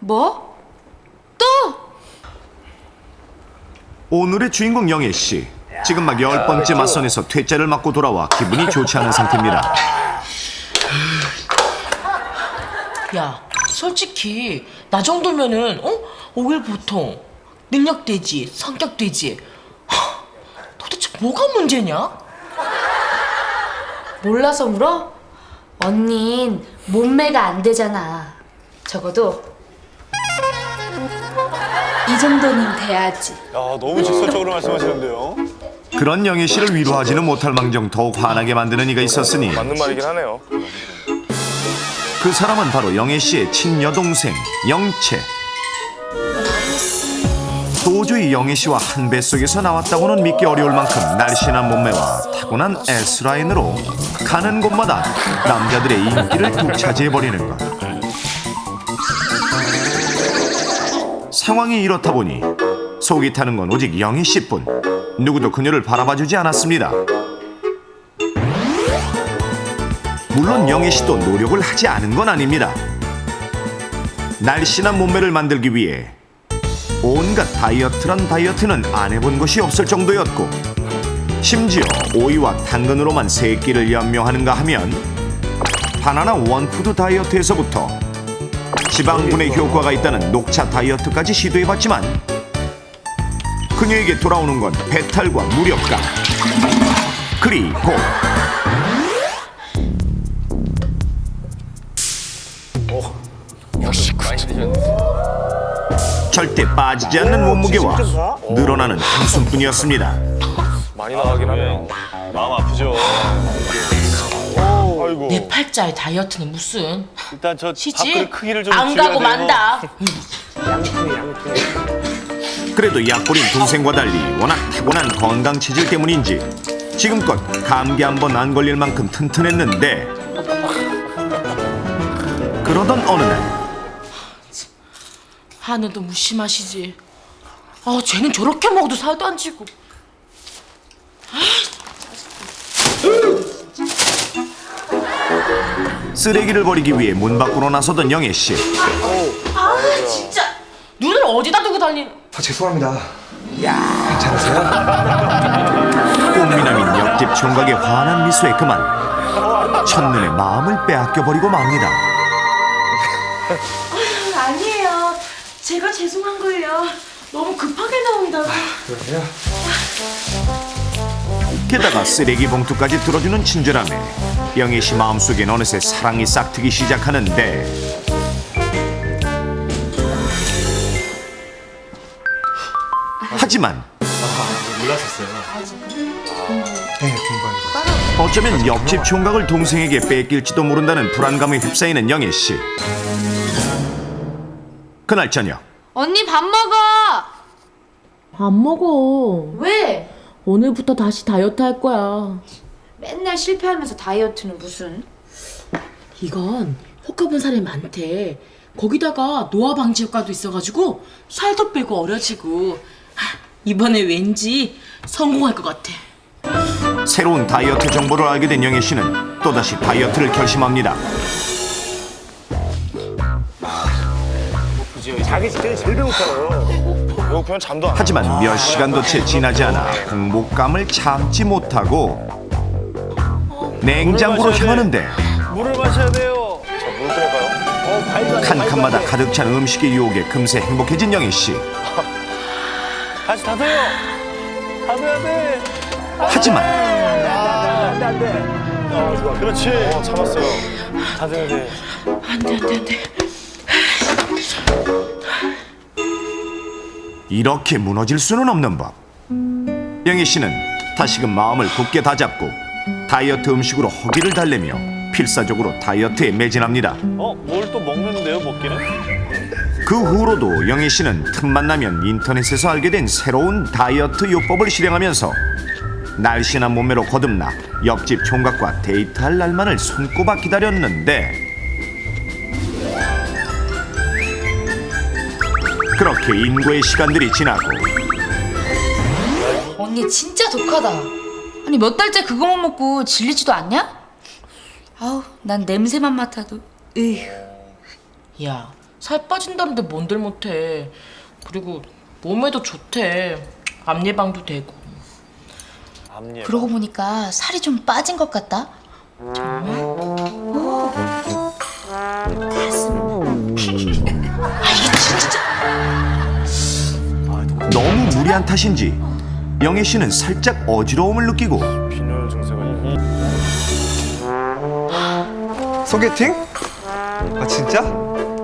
뭐? 또? 오늘의 주인공 영애 씨. 지금 막 10번째 맞선에서 퇴짜를 맞고 돌아와 기분이 좋지 않은 상태입니다. 야, 솔직히 나 정도면은 오일 보통 능력되지, 성격되지. 도대체 뭐가 문제냐? 몰라서 물어? 언닌 몸매가 안 되잖아. 적어도 이 정도는 돼야지. 야, 너무 직설적으로 말씀하시는데요. 그런 영애 씨를 위로하지는 못할 망정 더욱 화나게 만드는 이가 있었으니 맞는 말이긴 하네요. 그 사람은 바로 영애 씨의 친여동생 영채. 도저히 영애 씨와 한 뱃속에서 나왔다고는 믿기 어려울 만큼 날씬한 몸매와 타고난 S라인으로 가는 곳마다 남자들의 인기를 독차지해버리는 것. 상황이 이렇다 보니 속이 타는 건 오직 영애 씨뿐. 누구도 그녀를 바라봐주지 않았습니다. 물론 영애 씨도 노력을 하지 않은 건 아닙니다. 날씬한 몸매를 만들기 위해 온갖 다이어트란 다이어트는 안 해본 것이 없을 정도였고, 심지어 오이와 당근으로만 3끼를 연명하는가 하면 바나나 원푸드 다이어트에서부터 지방분해 효과가 있다는 녹차 다이어트까지 시도해봤지만 그녀에게 돌아오는 건 배탈과 무력감, 그리고 절대 빠지지 않는 몸무게와 늘어나는 한숨뿐이었습니다. 많이 나가긴 하네요. 마음 아프죠. 아이고. 내 팔자의 다이어트는 무슨 일단 저 시지? 밥그릇 크기를 좀 안 줄여야 가고 돼요. 만다. 그래도 약골인 동생과 달리 워낙 타고난 건강 체질 때문인지 지금껏 감기 한 번 안 걸릴 만큼 튼튼했는데, 그러던 어느 날 한우도 무심하시지. 쟤는 저렇게 먹어도 살도 안 찌고. 쓰레기를 버리기 위해 문 밖으로 나서던 영애 씨. 진짜 눈을 어디다 두고 달리는? 죄송합니다. 괜찮으세요? 꽃미남인 옆집 총각의 환한 미소에 그만 첫눈에 마음을 빼앗겨버리고 맙니다. 아니에요. 제가 죄송한 거예요. 너무 급하게 나온다고. 그러세요? 게다가 쓰레기 봉투까지 들어주는 친절함에 영애 씨 마음속엔 어느새 사랑이 싹트기 시작하는데, 하지만 몰랐었어요. 네, 공부하는 어쩌면 옆집 총각을 동생에게 뺏길지도 모른다는 불안감에 휩싸이는 영애 씨. 그날 저녁 언니 밥 먹어. 안 먹어. 왜? 오늘부터 다시 다이어트 할 거야. 맨날 실패하면서 다이어트는 무슨? 이건 효과 본 사람이 많대. 거기다가 노화 방지 효과도 있어가지고 살도 빼고 어려지고. 이번에 왠지 성공할 것 같아. 새로운 다이어트 정보를 알게 된 영애 씨는 또다시 다이어트를 결심합니다. 자기 직전이 제일 배고파요. 배고프면 잠도 안 하지만 몇 시간도 채 지나지 않아 공복감을 참지 못하고 냉장고로 향하는데 물을 마셔야 돼요. 저물 끓여봐요. 칸칸마다 가득 찬 음식의 유혹에 금세 행복해진 영애 씨. 다시 닫아요. 닫아야 돼. 하지만 좋아. 그렇지. 참았어요. 닫아야 돼. 안돼. 이렇게 무너질 수는 없는 법. 영애 씨는 다시금 마음을 굳게 다잡고 다이어트 음식으로 허기를 달래며 필사적으로 다이어트에 매진합니다. 뭘 또 먹는데요, 먹기는? 그 후로도 영애 씨는 틈만 나면 인터넷에서 알게 된 새로운 다이어트 요법을 실행하면서 날씬한 몸매로 거듭나 옆집 총각과 데이트할 날만을 손꼽아 기다렸는데, 그렇게 인고의 시간들이 지나고 언니 진짜 독하다. 아니 몇 달째 그거만 먹고 질리지도 않냐? 아우 난 냄새만 맡아도 으휴. 야, 살 빠진다는데 뭔들 못해. 그리고 몸에도 좋대. 암 예방도 되고. 앞니. 그러고 보니까 살이 좀 빠진 것 같다. 너무 무리한 탓인지 영애 씨는 살짝 어지러움을 느끼고 빈혈 증세가. 소개팅? 아 진짜?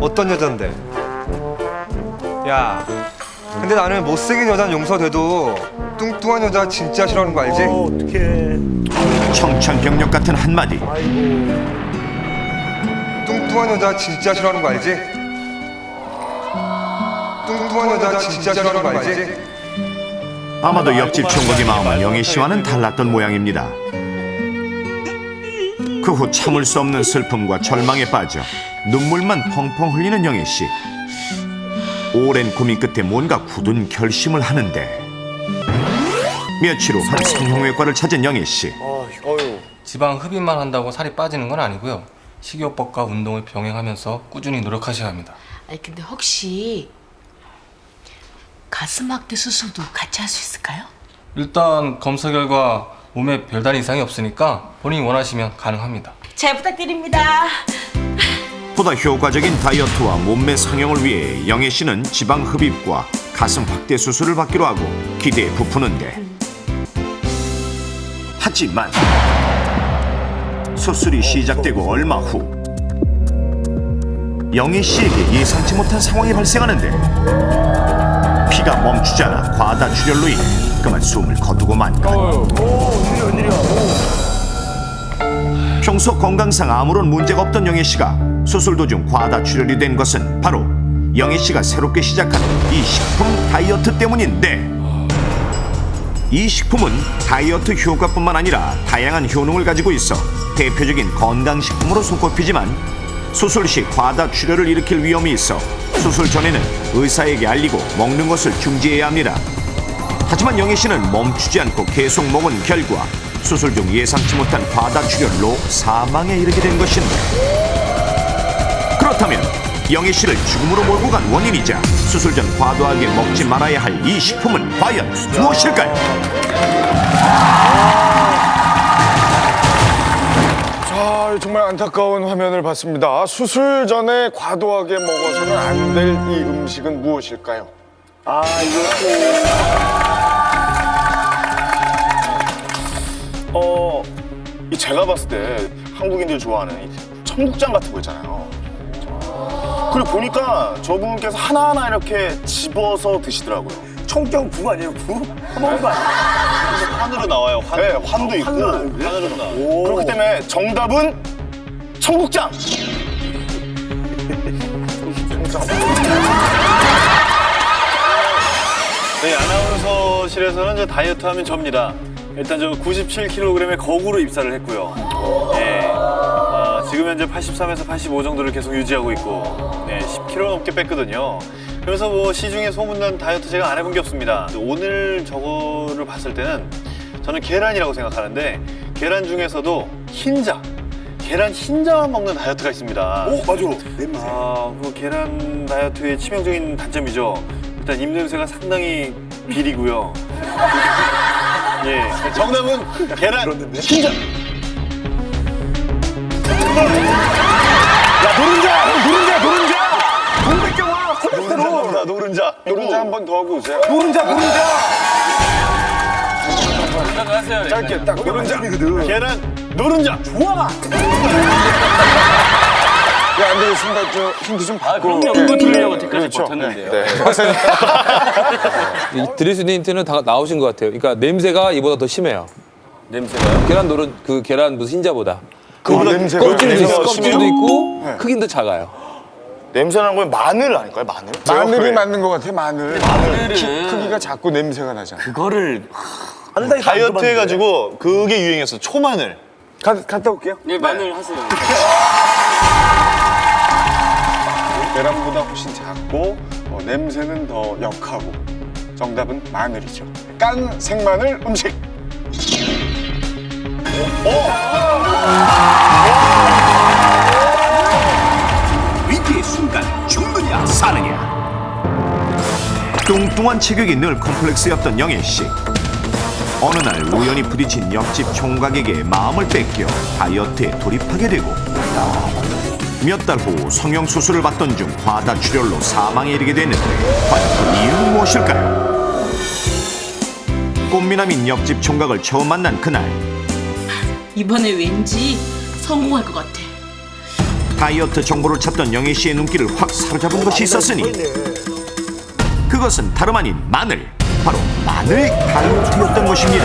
어떤 여잔데? 야, 근데 나는 못생긴 여자는 용서돼도 뚱뚱한 여자 진짜 싫어하는 거 알지? 어떡해. 청천벽력 같은 한마디. 뚱뚱한 여자 진짜 싫어하는 거 알지? 뚱뚱한 여자 진짜 싫어하는 거 알지? 아마도 옆집 총각의 마음은 영애 씨와는 달랐던 모양입니다. 그 후 참을 수 없는 슬픔과 절망에 빠져 눈물만 펑펑 흘리는 영애 씨. 오랜 고민 끝에 뭔가 굳은 결심을 하는데 며칠 후 한 성형외과를 찾은 영애 씨. 어휴. 지방 흡입만 한다고 살이 빠지는 건 아니고요. 식이요법과 운동을 병행하면서 꾸준히 노력하셔야 합니다. 아니 근데 혹시 가슴 확대 수술도 같이 할 수 있을까요? 일단 검사 결과 몸에 별다른 이상이 없으니까 본인이 원하시면 가능합니다. 잘 부탁드립니다. 보다 효과적인 다이어트와 몸매 상영을 위해 영애 씨는 지방 흡입과 가슴 확대 수술을 받기로 하고 기대에 부푸는데 하지만 수술이 시작되고 얼마 후 영애 씨에게 예상치 못한 상황이 발생하는데 피가 멈추지 않아 과다출혈로 인해 그만 숨을 거두고 만다. 평소 건강상 아무런 문제가 없던 영애 씨가 수술 도중 과다출혈이 된 것은 바로 영애 씨가 새롭게 시작한 이 식품 다이어트 때문인데 이 식품은 다이어트 효과뿐만 아니라 다양한 효능을 가지고 있어 대표적인 건강식품으로 손꼽히지만 수술 시 과다출혈을 일으킬 위험이 있어 수술 전에는 의사에게 알리고 먹는 것을 중지해야 합니다. 하지만 영애 씨는 멈추지 않고 계속 먹은 결과 수술 중 예상치 못한 과다출혈로 사망에 이르게 된 것인데 그렇다면 영애 씨를 죽음으로 몰고 간 원인이자 수술 전 과도하게 먹지 말아야 할 이 식품은 과연 무엇일까요? 자, 정말 안타까운 화면을 봤습니다. 수술 전에 과도하게 먹어서는 안 될 이 음식은 무엇일까요? 아, 이 제가 봤을 때 한국인들이 좋아하는 이 청국장 같은 거 있잖아요. 그리고 보니까 저분께서 하나하나 이렇게 집어서 드시더라고요. 청국장 국 아니에요? 국? 먹은 거 아니에요? 환으로 나와요. 환. 네, 환도 있고 환으로 나와요. 그렇기 때문에 정답은 청국장. 네, 아나운서실에서는 이제 다이어트 하면 접니다. 일단 저 97kg의 거구로 입사를 했고요. 네, 지금 현재 83에서 85 정도를 계속 유지하고 있고, 네, 10kg 넘게 뺐거든요. 그래서 뭐 시중에 소문난 다이어트 제가 안 해본 게 없습니다. 오늘 저거를 봤을 때는 저는 계란이라고 생각하는데 계란 중에서도 흰자, 계란 흰자만 먹는 다이어트가 있습니다. 오, 맞아. 냄새. 그 계란 다이어트의 치명적인 단점이죠. 일단 입냄새가 상당히 비리고요. 예, 정답은 계란 흰자. 야, 노른자! 동백경화! 콜레스테롤! 노른자 한 번 더 하고 오세요. 노른자! 짧게 딱 노른자! 계란 노른자. 좋아! 야, 안 되겠습니다. 저 힌트 좀 받고. 그럼요. 그거 들으려고 여태까지 버텼는데요. 네. 이 드릴 수 있는 힌트는 다 나오신 것 같아요. 그러니까 냄새가 이보다 더 심해요. 냄새가요? 계란 노른 그 계란 무슨 흰자보다. 냄새가 껍질도 있고 크기도 작아요. 냄새 나는 건 마늘 아닐까요? 마늘이 맞는 것 같아, 마늘. 크기가 작고 냄새가 나잖아. 그거를 다이어트 해가지고 그게 유행했어. 초마늘. 갔다 올게요. 네, 마늘 하세요. 계란보다 훨씬 작고 냄새는 더 역하고 정답은 마늘이죠. 깐 생마늘 음식. 위기의 순간 죽는 살아 사느냐. 뚱뚱한 체격이 늘 컴플렉스였던 영애 씨. 어느 날 우연히 부딪힌 옆집 총각에게 마음을 뺏겨 다이어트에 돌입하게 되고 몇 달 후 성형 수술을 받던 중 과다 출혈로 사망에 이르게 됐는데 과연 그 이유는 무엇일까요? 꽃미남인 옆집 총각을 처음 만난 그날 이번에 왠지 성공할 것 같아. 다이어트 정보를 찾던 영애 씨의 눈길을 확 사로잡은 것이 있었으니 그것은 다름 아닌 마늘, 바로 마늘 다이어트였던 것입니다.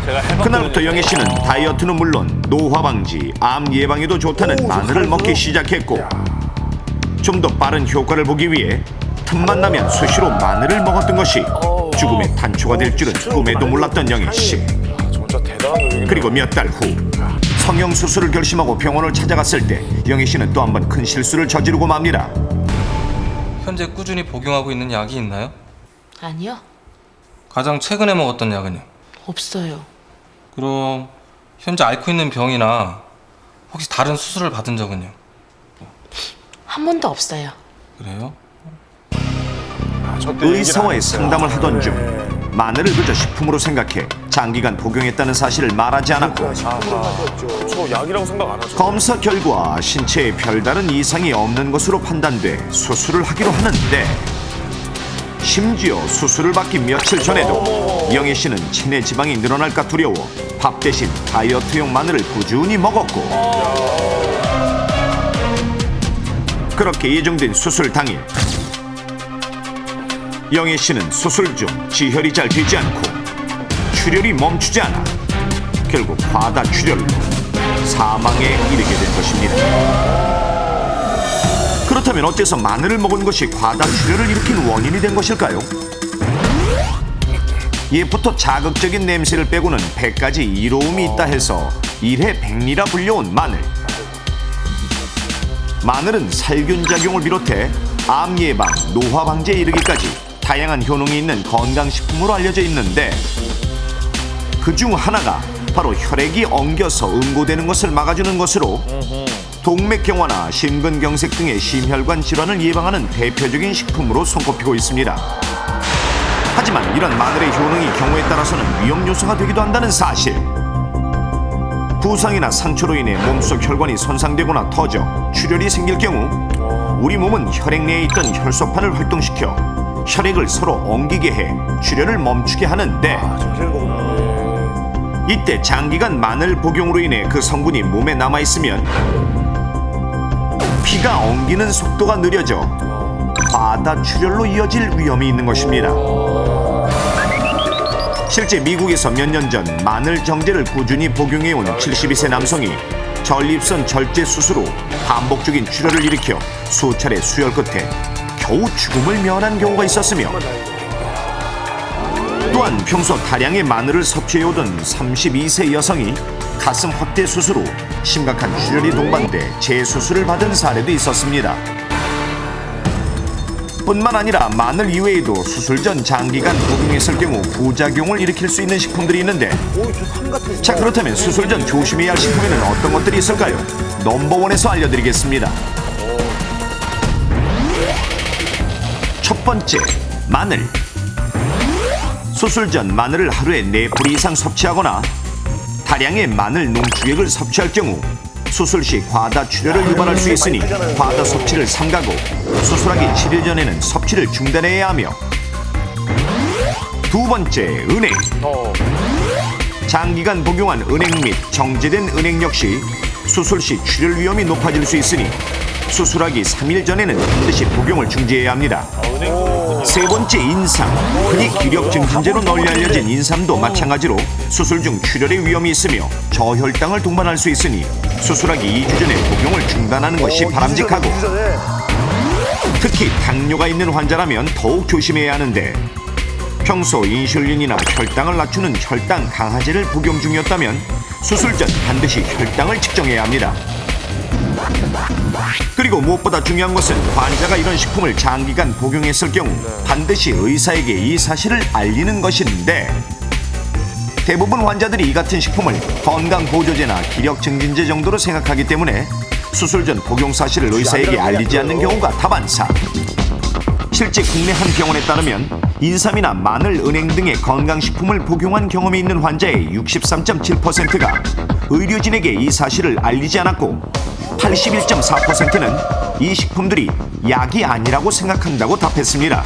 제가 해봤거든요. 그날부터 영애 씨는 다이어트는 물론 노화 방지, 암 예방에도 좋다는 마늘을 먹기 시작했고 좀 더 빠른 효과를 보기 위해 틈만 나면 수시로 마늘을 먹었던 것이 죽음의 단초가 될 줄은 꿈에도 몰랐던 영애 씨. 진짜 대단한 노력이네. 그리고 몇 달 후 성형 수술을 결심하고 병원을 찾아갔을 때 영애 씨는 또 한 번 큰 실수를 저지르고 맙니다. 현재 꾸준히 복용하고 있는 약이 있나요? 아니요, 가장 최근에 먹었던 약은요? 없어요. 그럼 현재 앓고 있는 병이나 혹시 다른 수술을 받은 적은요? 한 번도 없어요. 그래요? 의사와의 상담을 하던 중 마늘을 그저 식품으로 생각해 장기간 복용했다는 사실을 말하지 않았고 저 약이라고 생각 안 하죠. 검사 결과 신체에 별다른 이상이 없는 것으로 판단돼 수술을 하기로 하는데 심지어 수술을 받기 며칠 전에도 영애 씨는 체내 지방이 늘어날까 두려워 밥 대신 다이어트용 마늘을 꾸준히 먹었고 그렇게 예정된 수술 당일 영애 씨는 수술 중 지혈이 잘 되지 않고 출혈이 멈추지 않아 결국 과다 출혈로 사망에 이르게 된 것입니다. 그렇다면 어째서 마늘을 먹은 것이 과다 출혈을 일으킨 원인이 된 것일까요? 예부터 자극적인 냄새를 빼고는 100가지 이로움이 있다 해서 일해백리라 불려온 마늘. 마늘은 살균 작용을 비롯해 암 예방, 노화 방지에 이르기까지 다양한 효능이 있는 건강식품으로 알려져 있는데 그중 하나가 바로 혈액이 엉겨서 응고되는 것을 막아주는 것으로 동맥경화나 심근경색 등의 심혈관 질환을 예방하는 대표적인 식품으로 손꼽히고 있습니다. 하지만 이런 마늘의 효능이 경우에 따라서는 위험 요소가 되기도 한다는 사실. 부상이나 상처로 인해 몸속 혈관이 손상되거나 터져 출혈이 생길 경우 우리 몸은 혈액 내에 있던 혈소판을 활동시켜 혈액을 서로 엉기게 해 출혈을 멈추게 하는데 이때 장기간 마늘 복용으로 인해 그 성분이 몸에 남아있으면 피가 엉기는 속도가 느려져 과다 출혈로 이어질 위험이 있는 것입니다. 실제 미국에서 몇 년 전 마늘 정제를 꾸준히 복용해온 72세 남성이 전립선 절제 수술 후 반복적인 출혈을 일으켜 수차례 수혈 끝에 겨우 죽음을 면한 경우가 있었으며 또한 평소 다량의 마늘을 섭취해오던 32세 여성이 가슴 확대 수술 후 심각한 출혈이 동반돼 재수술을 받은 사례도 있었습니다. 뿐만 아니라 마늘 이외에도 수술 전 장기간 복용했을 경우 부작용을 일으킬 수 있는 식품들이 있는데 자 그렇다면 수술 전 조심해야 할 식품에는 어떤 것들이 있을까요? 넘버원에서 알려드리겠습니다. 첫 번째, 마늘. 수술 전 마늘을 하루에 4뿌리 이상 섭취하거나 다량의 마늘 농축액을 섭취할 경우 수술 시 과다 출혈을 유발할 수 있으니 과다 섭취를 삼가고 수술하기 7일 전에는 섭취를 중단해야 하며 두 번째, 은행. 장기간 복용한 은행 및 정제된 은행 역시 수술 시 출혈 위험이 높아질 수 있으니 수술하기 3일 전에는 반드시 복용을 중지해야 합니다. 세 번째, 인삼. 흔히 기력 증진제로 널리 알려진 인삼도 마찬가지로 수술 중 출혈의 위험이 있으며 저혈당을 동반할 수 있으니 수술하기 2주 전에 복용을 중단하는 것이 바람직하고 특히 당뇨가 있는 환자라면 더욱 조심해야 하는데 평소 인슐린이나 혈당을 낮추는 혈당 강화제를 복용 중이었다면 수술 전 반드시 혈당을 측정해야 합니다. 그리고 무엇보다 중요한 것은 환자가 이런 식품을 장기간 복용했을 경우 반드시 의사에게 이 사실을 알리는 것인데 대부분 환자들이 이 같은 식품을 건강보조제나 기력증진제 정도로 생각하기 때문에 수술 전 복용 사실을 의사에게 알리지 않는 경우가 다반사. 실제 국내 한 병원에 따르면 인삼이나 마늘, 은행 등의 건강식품을 복용한 경험이 있는 환자의 63.7%가 의료진에게 이 사실을 알리지 않았고 81.4%는 이 식품들이 약이 아니라고 생각한다고 답했습니다.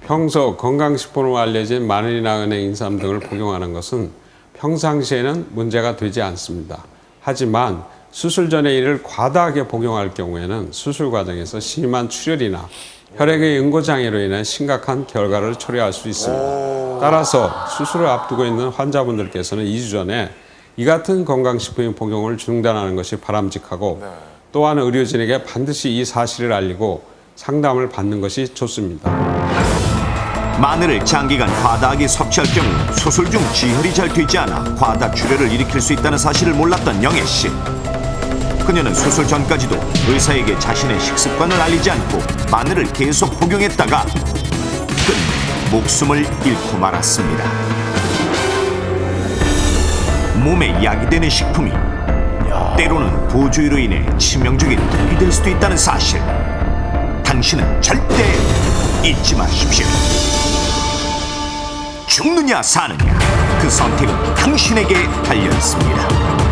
평소 건강식품으로 알려진 마늘이나 은행, 인삼 등을 복용하는 것은 평상시에는 문제가 되지 않습니다. 하지만 수술 전에 이를 과다하게 복용할 경우에는 수술 과정에서 심한 출혈이나 혈액의 응고장애로 인해 심각한 결과를 초래할 수 있습니다. 따라서 수술을 앞두고 있는 환자분들께서는 2주 전에 이 같은 건강식품 복용을 중단하는 것이 바람직하고 또한 의료진에게 반드시 이 사실을 알리고 상담을 받는 것이 좋습니다. 마늘을 장기간 과다하게 섭취할 경우 수술 중 지혈이 잘 되지 않아 과다 출혈을 일으킬 수 있다는 사실을 몰랐던 영애 씨. 그녀는 수술 전까지도 의사에게 자신의 식습관을 알리지 않고 마늘을 계속 복용했다가 끝내 목숨을 잃고 말았습니다. 몸에 약이 되는 식품이 때로는 부주의로 인해 치명적인 독이 될 수도 있다는 사실. 당신은 절대 잊지 마십시오. 죽느냐 사느냐 그 선택은 당신에게 달려 있습니다.